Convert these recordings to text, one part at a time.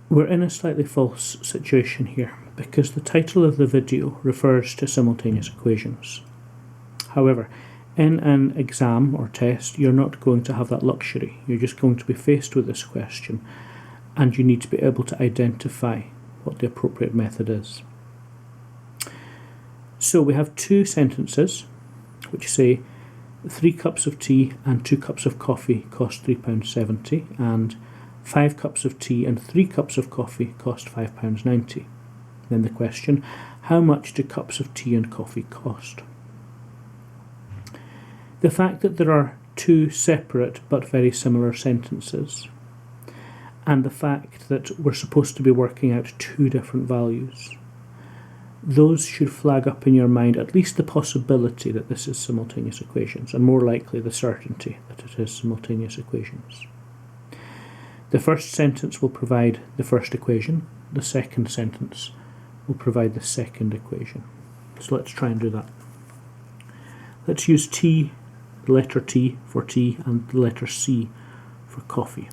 We're in a slightly false situation here because the title of the video refers to simultaneous equations. However, in an exam or test, you're not going to have that luxury. You're just going to be faced with this question, and you need to be able to identify what the appropriate method is. So we have two sentences which say 3 cups of tea and 2 cups of coffee cost £3.70, and 5 cups of tea and 3 cups of coffee cost £5.90. Then the question, how much do cups of tea and coffee cost? The fact that there are two separate but very similar sentences, and the fact that we're supposed to be working out two different values, those should flag up in your mind at least the possibility that this is simultaneous equations, and more likely the certainty that it is simultaneous equations. The first sentence will provide the first equation, the second sentence will provide the second equation. So let's try and do that. Let's use T, the letter T for tea, and the letter C for coffee.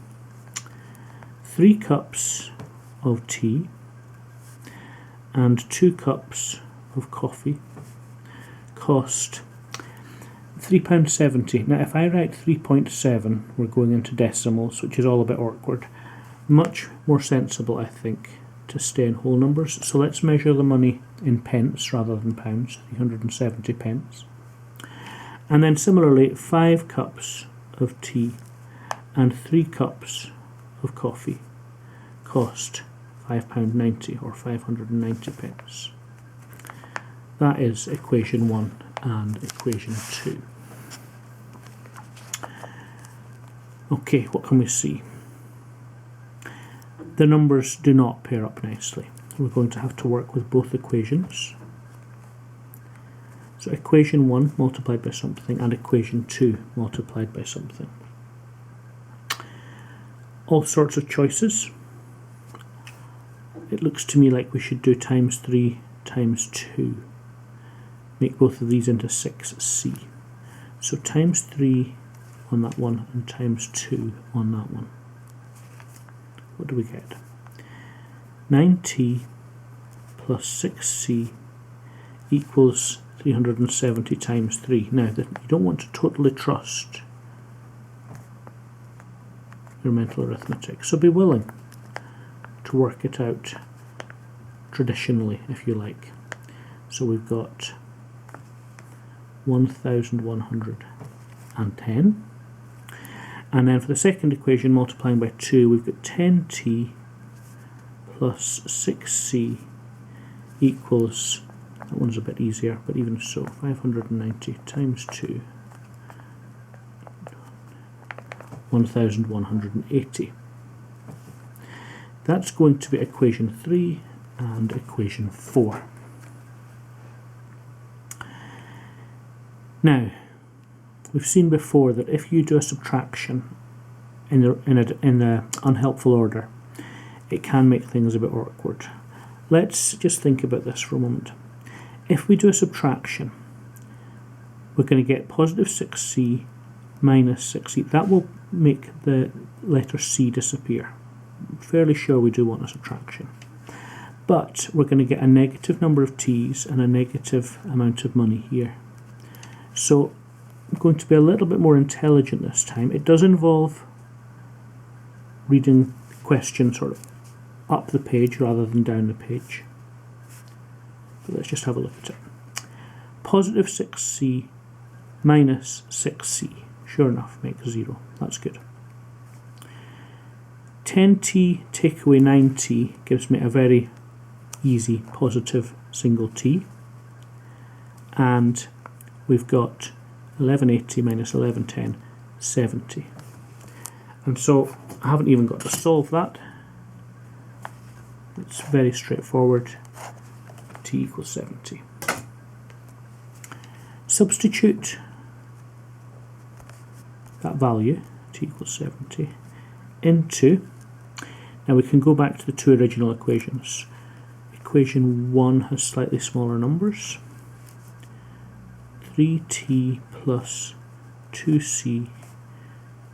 3 cups of tea and 2 cups of coffee cost £3.70. Now if I write 3.7, we're going into decimals, which is all a bit awkward. Much more sensible, I think, to stay in whole numbers. So let's measure the money in pence rather than pounds, 370 pence. And then similarly, 5 cups of tea and 3 cups of coffee cost £5.90 or 590 pence. That is equation 1 and equation 2. Okay, what can we see? The numbers do not pair up nicely. We're going to have to work with both equations. So equation 1 multiplied by something and equation 2 multiplied by something. All sorts of choices. It looks to me like we should do times 3 times 2. Make both of these into 6c. So times 3 on that one and times 2 on that one. What do we get? 9t plus 6c equals 370 times 3. Now, you don't want to totally trust your mental arithmetic, so be willing to work it out traditionally, if you like. So we've got 1110, and then for the second equation, multiplying by 2, we've got 10t plus 6c equals, that one's a bit easier, but even so, 590 times 2, 1180. That's going to be equation 3 and equation 4. Now, we've seen before that if you do a subtraction in the unhelpful order, it can make things a bit awkward. Let's just think about this for a moment. If we do a subtraction, we're going to get positive 6c minus 6c. That will make the letter c disappear. I'm fairly sure we do want a subtraction. But we're going to get a negative number of t's and a negative amount of money here. So I'm going to be a little bit more intelligent this time. It does involve reading the question sort of up the page rather than down the page. But let's just have a look at it. Positive 6c minus 6c. Sure enough, makes 0. That's good. 10t take away 9t gives me a very easy positive single t. And we've got 1180 minus 1110, 70. And so I haven't even got to solve that. It's very straightforward. T equals 70. Substitute that value, t equals 70, into, now we can go back to the two original equations. Equation 1 has slightly smaller numbers. 3t plus 2c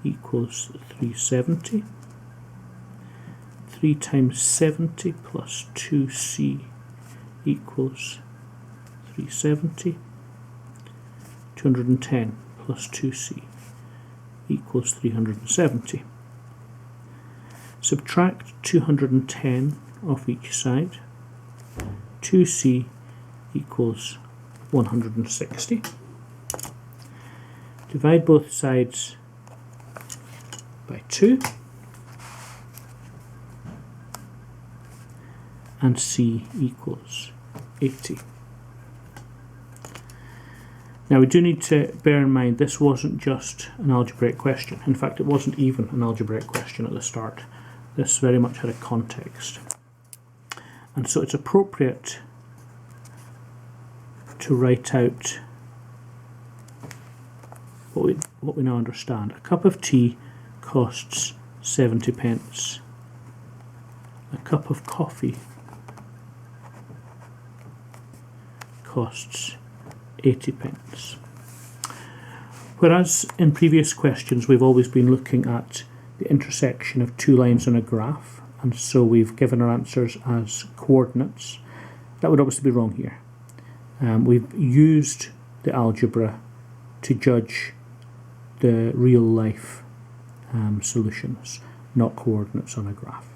equals 370. 3 times 70 plus 2c equals 370. 210 plus 2c equals 370. Subtract 210 off each side. 2c equals 160. Divide both sides by 2, and c equals 80. Now we do need to bear in mind this wasn't just an algebraic question. In fact, it wasn't even an algebraic question at the start. This very much had a context. And so it's appropriate to write out what we now understand. A cup of tea costs 70 pence. A cup of coffee costs 80 pence. Whereas in previous questions we've always been looking at the intersection of two lines on a graph, and so we've given our answers as coordinates. That would obviously be wrong here. We've used the algebra to judge the real life solutions, not coordinates on a graph.